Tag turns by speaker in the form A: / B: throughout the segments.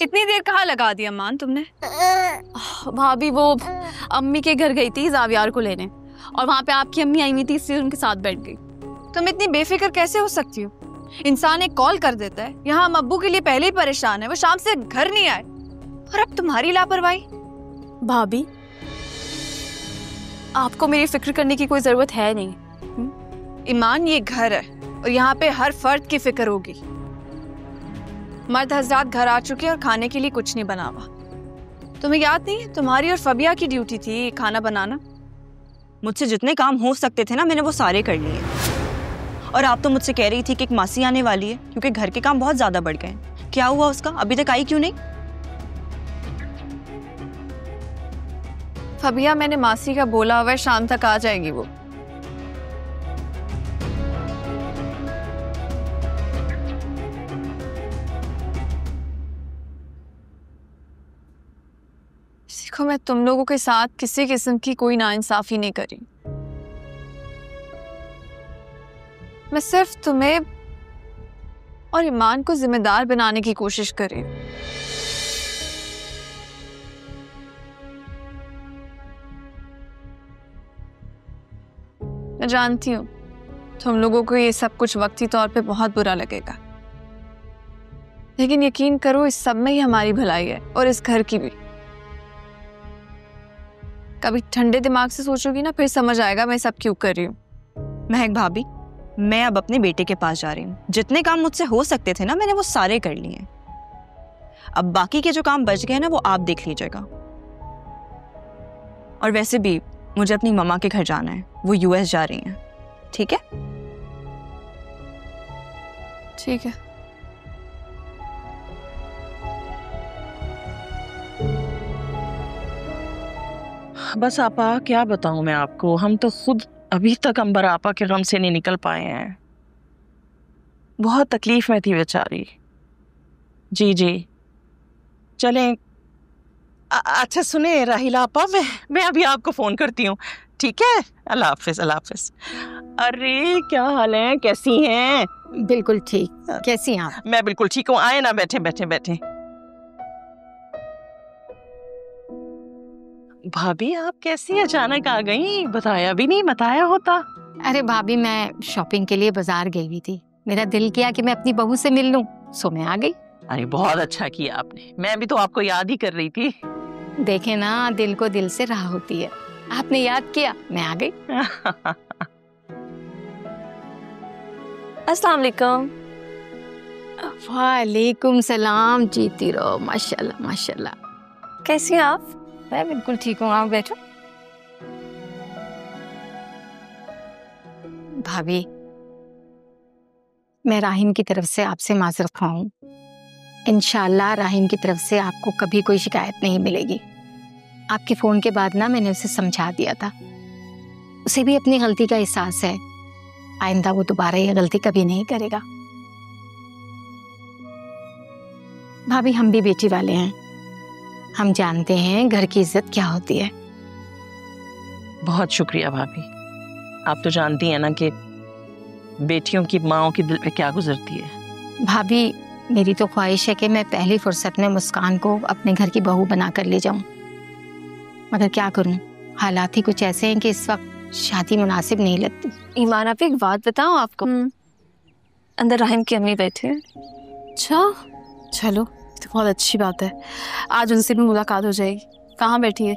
A: इतनी देर कहाँ लगा दी अम्मान तुमने?
B: भाभी वो अम्मी के घर गई थी जावियार को लेने, और वहाँ पे आपकी अम्मी आई हुई थी, इसलिए उनके साथ बैठ गई।
A: तुम इतनी बेफिक्र कैसे हो सकती हो? इंसान एक कॉल कर देता है। यहाँ हम अब्बू के लिए पहले ही परेशान है, वो शाम से घर नहीं आए, और अब तुम्हारी लापरवाही।
B: भाभी आपको मेरी फिक्र करने की कोई जरूरत है नहीं।
A: ईमान, ये घर है और यहाँ पे हर फर्द की फिक्र होगी। मर्द हजरात घर आ चुके हैं और खाने के लिए कुछ नहीं बना हुआ। तुम्हें याद नहीं है तुम्हारी और फबिया की ड्यूटी थी खाना बनाना?
C: मुझसे जितने काम हो सकते थे ना, मैंने वो सारे कर लिए। और आप तो मुझसे कह रही थी कि एक मासी आने वाली है क्योंकि घर के काम बहुत ज्यादा बढ़ गए। क्या हुआ उसका? अभी तक आई क्यों नहीं?
A: फबिया, मैंने मासी का बोला हुआ है, शाम तक आ जाएगी वो। देखो, मैं तुम लोगों के साथ किसी किस्म की कोई नाइंसाफी नहीं करी। मैं सिर्फ तुम्हें और ईमान को जिम्मेदार बनाने की कोशिश करी। मैं जानती हूँ तुम लोगों को ये सब कुछ वक्ती तौर पे बहुत बुरा लगेगा, लेकिन यकीन करो इस सब में ही हमारी भलाई है और इस घर की भी। कभी ठंडे दिमाग से सोचोगी ना, फिर समझ आएगा मैं सब क्यों कर रही हूँ।
C: महक भाभी, मैं अब अपने बेटे के पास जा रही हूँ। जितने काम मुझसे हो सकते थे ना, मैंने वो सारे कर लिए। अब बाकी के जो काम बच गए ना, वो आप देख लीजिएगा। और वैसे भी मुझे अपनी मम्मा के घर जाना है, वो यूएस जा रही हैं। ठीक है?
A: ठीक है।
D: बस आपा, क्या बताऊं मैं आपको, हम तो खुद अभी तक अंबर आपा के गम से नहीं निकल पाए हैं। बहुत तकलीफ में थी बेचारी। जी जी, चलें। अच्छा सुने राहिला आपा, मैं अभी आपको फोन करती हूँ, ठीक है? अल्लाह हाफिज, अल्लाह हाफिज। अरे क्या हाल है, कैसी हैं?
E: बिल्कुल ठीक। कैसी हैं आप?
D: मैं बिल्कुल ठीक हूँ। आए ना, बैठे बैठे बैठे। भाभी आप कैसी अचानक आ गई? बताया भी नहीं, बताया होता।
E: अरे भाभी, मैं शॉपिंग के लिए बाजार गई हुई थी। मेरा दिल किया कि मैं अपनी बहू से मिल लूं, सो मैं आ गई।
D: अरे बहुत अच्छा किया आपने, मैं भी तो आपको याद ही कर रही थी।
E: देखे ना, दिल को दिल से राह होती है। आपने याद किया, मैं आ गई।
B: अस्सलाम वालेकुम।
E: वालेकुम सलाम। जीती रहो। माशाल्लाह माशाल्लाह।
B: कैसी हैं आप?
E: मैं बिल्कुल ठीक हूँ, आप बैठो। भाभी, मैं राहिम की तरफ से आपसे माजरत ख्वाह। इंशाल्लाह राहिम की तरफ से आपको कभी कोई शिकायत नहीं मिलेगी। आपके फोन के बाद ना मैंने उसे समझा दिया था। उसे भी अपनी गलती का एहसास है। आइंदा वो दोबारा ये गलती कभी नहीं करेगा। भाभी, हम भी बेटी वाले हैं, हम जानते हैं घर की इज्जत क्या होती है।
D: बहुत शुक्रिया भाभी। आप तो जानती हैं ना कि बेटियों की माओं के दिल पे क्या गुजरती है।
E: भाभी, मेरी तो ख्वाहिश है कि मैं पहली फुर्सत में मुस्कान को अपने घर की बहू बना कर ले जाऊं, मगर क्या करूं, हालात ही कुछ ऐसे हैं कि इस वक्त शादी मुनासिब नहीं लगती।
B: ईमान, आप एक बात बताऊं आपको, अंदर राहिम की अम्मी बैठे हैं। अच्छा, चलो तो बहुत अच्छी बात है, आज उनसे भी मुलाकात हो जाएगी। कहाँ बैठी है?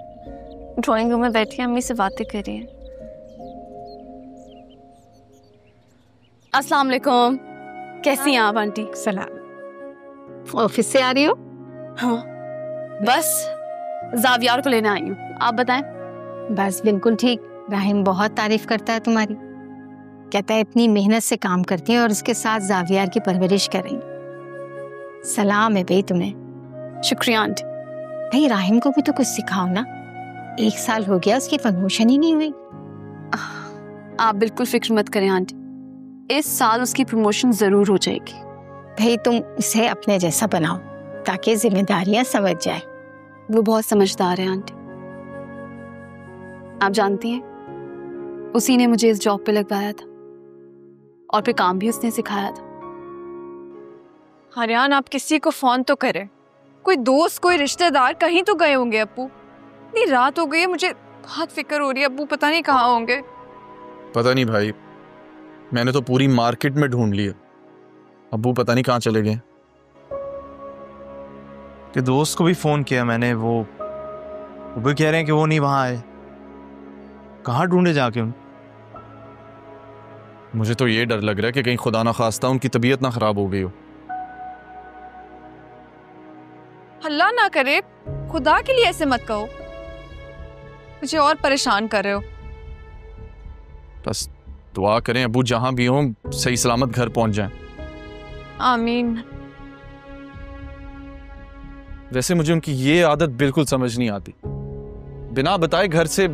B: ड्राइंग रूम में बैठी है, अम्मी से बातें कर रही है। अस्सलाम वालेकुम। कैसी हैं आप आंटी?
E: सलाम। ऑफिस से आ रही हो?
B: हाँ, बस जावियार को लेने आई हूँ। आप बताएं।
E: बस बिल्कुल ठीक। राहिम बहुत तारीफ करता है तुम्हारी, कहता है इतनी मेहनत से काम करती है और उसके साथ जावियार की परवरिश कर रही। सलाम है भाई तुम्हें।
B: शुक्रिया आंटी।
E: भाई, राहिम को भी तो कुछ सिखाओ ना। 1 साल हो गया, उसकी प्रमोशन ही नहीं हुई।
B: आप बिल्कुल फिक्र मत करें आंटी, इस साल उसकी प्रमोशन जरूर हो जाएगी।
E: भाई, तुम उसे अपने जैसा बनाओ ताकि जिम्मेदारियां समझ जाए।
B: वो बहुत समझदार है आंटी। आप जानती हैं, उसी ने मुझे इस जॉब पे लगवाया था और फिर काम भी उसने सिखाया था।
A: हरियान, आप किसी को फोन तो करें। कोई दोस्त, कोई रिश्तेदार कहीं तो गए होंगे अप्पू। इतनी रात हो गई है, मुझे बहुत फिक्र हो रही है। अप्पू पता नहीं कहाँ होंगे।
F: पता नहीं भाई, मैंने तो पूरी मार्केट में ढूंढ लिया, अब्बू पता नहीं कहाँ चले गए।
G: कि दोस्त को भी फोन किया मैंने, वो भी कह रहे हैं कि वो नहीं वहां आए। कहाँ ढूंढे जाके उन?
F: मुझे तो ये डर लग रहा है कि कहीं खुदा ना खास्ता उनकी तबीयत ना खराब हो गई हो।
A: अल्लाह ना करे, खुदा के लिए ऐसे मत कहो, मुझे और परेशान कर रहे हो।
F: बस दुआ करें अब्बू जहां भी हों सही सलामत घर पहुंच जाएं।
A: आमीन।
F: वैसे मुझे उनकी ये आदत बिल्कुल समझ नहीं आती, बिना बताए घर से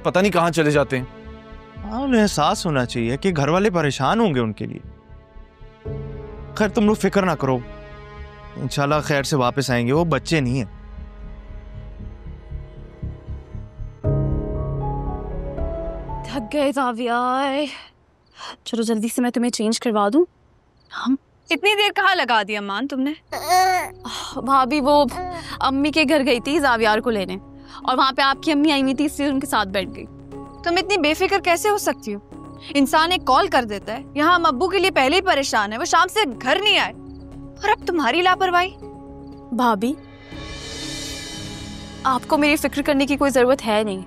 F: पता नहीं कहाँ चले जाते हैं।
G: हाँ, उन्हें एहसास होना चाहिए कि घर वाले परेशान होंगे उनके लिए। खैर तुम लोग फिक्र ना करो, इंशाल्लाह खैर से वापस आएंगे, वो बच्चे नहीं है।
B: थक गए जाविया। चलो जल्दी से मैं तुम्हें चेंज करवा दूं। हम
A: इतनी देर कहाँ लगा दी अम्मान तुमने?
B: भाभी वो अम्मी के घर गई थी जावियार को लेने, और वहां पे आपकी अम्मी आई हुई थी, इसलिए उनके साथ बैठ गई।
A: तुम इतनी बेफिक्र कैसे हो सकती हो? इंसान एक कॉल कर देता है। यहाँ हम अब्बू के लिए पहले ही परेशान है, वो शाम से घर नहीं आए, और अब तुम्हारी लापरवाही।
B: भाभी आपको मेरी फिक्र करने की कोई जरूरत है नहीं।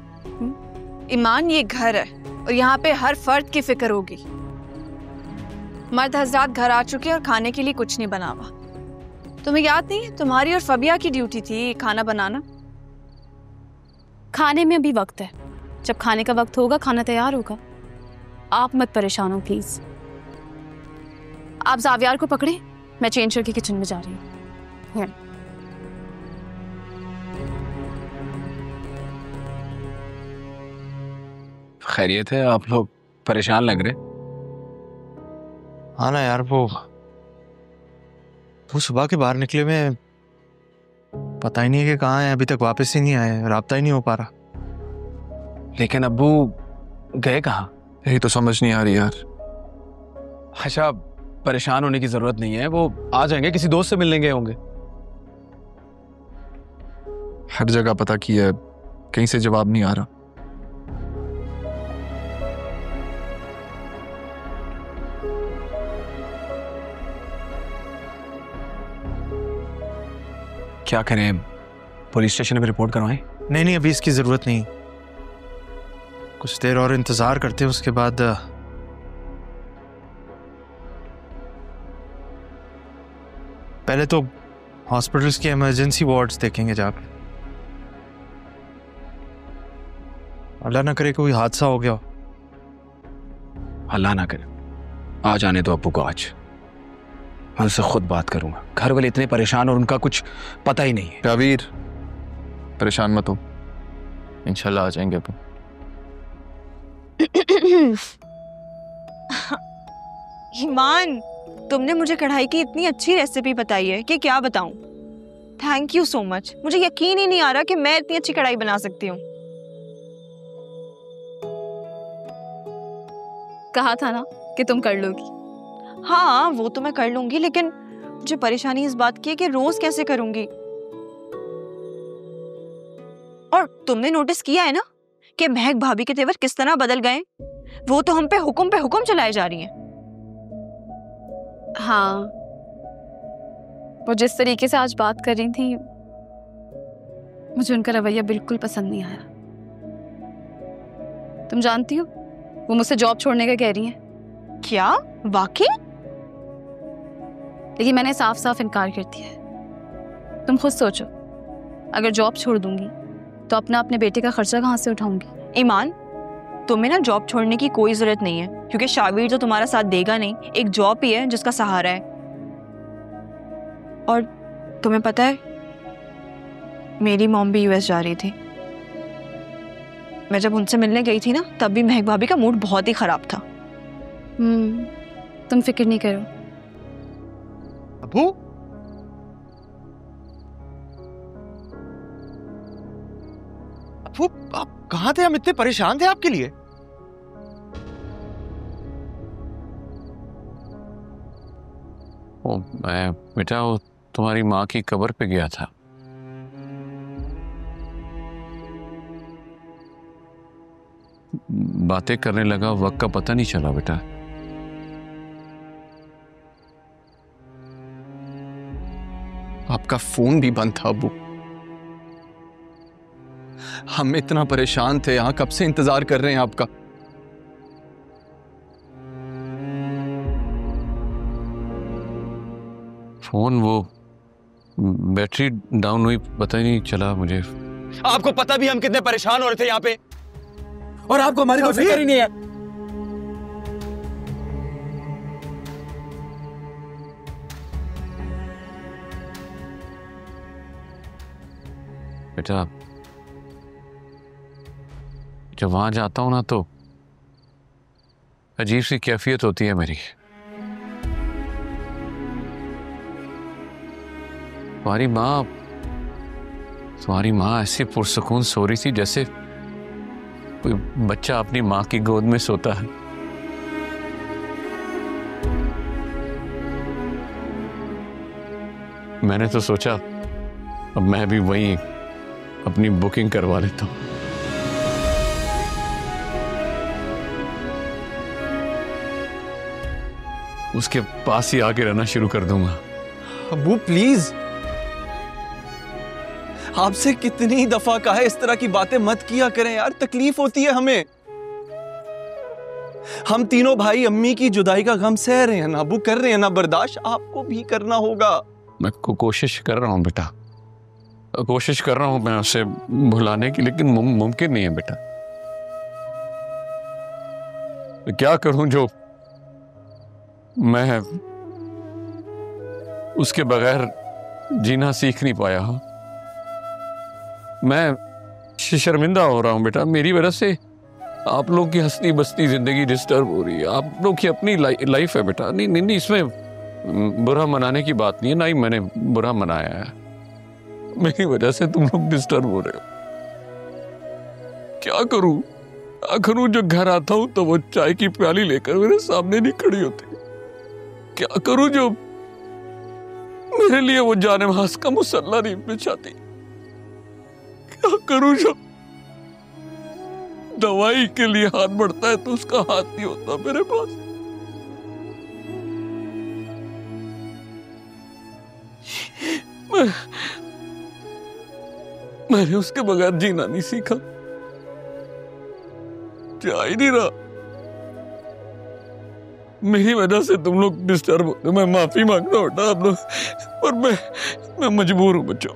A: ईमान, ये घर है और यहाँ पे हर फर्द की फिक्र होगी। मर्द हजरात घर आ चुके हैं और खाने के लिए कुछ नहीं बना हुआ। तुम्हें याद नहीं है तुम्हारी और फबिया की ड्यूटी थी खाना बनाना?
B: खाने में अभी वक्त है, जब खाने का वक्त होगा खाना तैयार होगा। आप मत परेशान हो प्लीज। आप जावियार को पकड़े, मैं चेंज करके किचन में जा रही हूँ।
H: खैरियत है? आप लोग परेशान लग रहे।
G: हाँ ना यार, वो सुबह के बाहर निकले में पता ही नहीं है कि कहाँ है, अभी तक वापस ही नहीं आए, राब्ता ही नहीं हो पा रहा।
H: लेकिन अब्बू गए कहाँ?
F: यही तो समझ नहीं आ रही यार।
H: अच्छा, परेशान होने की जरूरत नहीं है, वो आ जाएंगे, किसी दोस्त से मिलने गए होंगे।
F: हर जगह पता किया है, कहीं से जवाब नहीं आ रहा।
H: क्या करें, पुलिस स्टेशन में रिपोर्ट करवाएं?
G: नहीं, अभी इसकी जरूरत नहीं, कुछ देर और इंतजार करते हैं, उसके बाद पहले तो हॉस्पिटल्स के इमरजेंसी वार्ड्स देखेंगे जाकर। अल्लाह ना करे कोई हादसा हो गया।
H: अल्लाह ना करे। आ जाने दो अब्बू को, आज मैं उनसे खुद बात करूंगा। घर वाले इतने परेशान और उनका कुछ पता ही नहीं है।
F: जावीर परेशान मत हो, इंशाल्लाह आ जाएंगे अब्बू।
C: ईमान, तुमने मुझे कढ़ाई की इतनी अच्छी रेसिपी बताई है कि क्या बताऊं। Thank you so much. मुझे यकीन ही नहीं आ रहा कि मैं इतनी अच्छी कढ़ाई बना सकती हूँ।
B: कहा था ना कि तुम कर लोगी।
C: हाँ, वो तो मैं कर लूंगी, लेकिन मुझे परेशानी इस बात की है कि रोज कैसे करूंगी। और तुमने नोटिस किया है ना कि महक भाभी के तेवर किस तरह बदल गए। वो तो हम पे हुक्म चलाए जा रही हैं।
B: हाँ, वो जिस तरीके से आज बात कर रही थी, मुझे उनका रवैया बिल्कुल पसंद नहीं आया। तुम जानती हो वो मुझसे जॉब छोड़ने का कह रही हैं।
C: क्या वाकई?
B: लेकिन मैंने साफ साफ इनकार कर दिया है। तुम खुद सोचो, अगर जॉब छोड़ दूंगी तो अपने बेटे का खर्चा कहाँ से उठाऊंगी?
C: ईमान, तुम्हें ना जॉब छोड़ने की कोई जरूरत नहीं है, क्योंकि शाबिर तो तुम्हारा साथ देगा नहीं। एक जॉब ही है जिसका सहारा है। और तुम्हें पता है, मेरी मॉम भी यूएस जा रही थी। मैं जब उनसे मिलने गई थी ना, तब भी महक भाभी का मूड बहुत ही खराब था।
B: तुम फिक्र नहीं करो।
G: अब्बू, आप कहाँ थे? हम इतने परेशान थे आपके लिए।
I: मैं बेटा वो तुम्हारी माँ की कब्र पे गया था।
H: बातें करने लगा, वक्त का पता नहीं चला बेटा।
F: आपका फोन भी बंद था अब्बू। हम इतना परेशान थे, यहां कब से इंतजार कर रहे हैं आपका।
H: फोन वो बैटरी डाउन हुई, पता ही नहीं चला मुझे।
F: आपको पता भी हम कितने परेशान हो रहे थे यहाँ पे, और आपको हमारी कोई फिक्र ही नहीं है।
H: बेटा जब वहां जाता हूं ना तो अजीब सी कैफियत होती है मेरी। तुम्हारी माँ ऐसी पुरसुकून सो रही थी जैसे कोई बच्चा अपनी माँ की गोद में सोता है। मैंने तो सोचा अब मैं भी वहीं अपनी बुकिंग करवा लेता हूं। उसके पास ही आके रहना शुरू कर दूंगा।
F: अब्बू प्लीज, आपसे कितनी दफा कहा है इस तरह की बातें मत किया करें यार, तकलीफ होती है हमें। हम तीनों भाई अम्मी की जुदाई का गम सह रहे हैं ना अब्बू, कर रहे हैं ना बर्दाश्त, आपको भी करना होगा। मैं
H: कोशिश कर रहा हूं बेटा, कोशिश कर रहा हूं मैं उसे भुलाने की, लेकिन मुमकिन नहीं है बेटा। मैं क्या करूं जो मैं उसके बगैर जीना सीख नहीं पाया हूं। मैं शर्मिंदा हो रहा हूं बेटा, मेरी वजह से आप लोग की हंसती बसती जिंदगी डिस्टर्ब हो रही है। आप लोग की अपनी लाइफ है बेटा। नहीं नहीं नहीं, इसमें बुरा मनाने की बात नहीं है, ना ही मैंने बुरा मनाया है। मेरी वजह से तुम लोग डिस्टर्ब हो रहे हो। क्या करूं जो घर आता हूं तो वो चाय की प्याली लेकर मेरे सामने नहीं खड़ी होती। क्या करूं जो मेरे लिए वो जानेमाज का मुसल्ला नहीं बिछाती। क्या करूं जो दवाई के लिए हाथ बढ़ता है तो उसका हाथ नहीं होता मेरे पास। मैंने उसके बगैर जीना नहीं सीखा, जा ही नहीं रहा। मेरी वजह से तुम लोग डिस्टर्ब होते। मैं माफी मांगता हूँ आप लोग, पर मैं मजबूर हूँ बच्चों।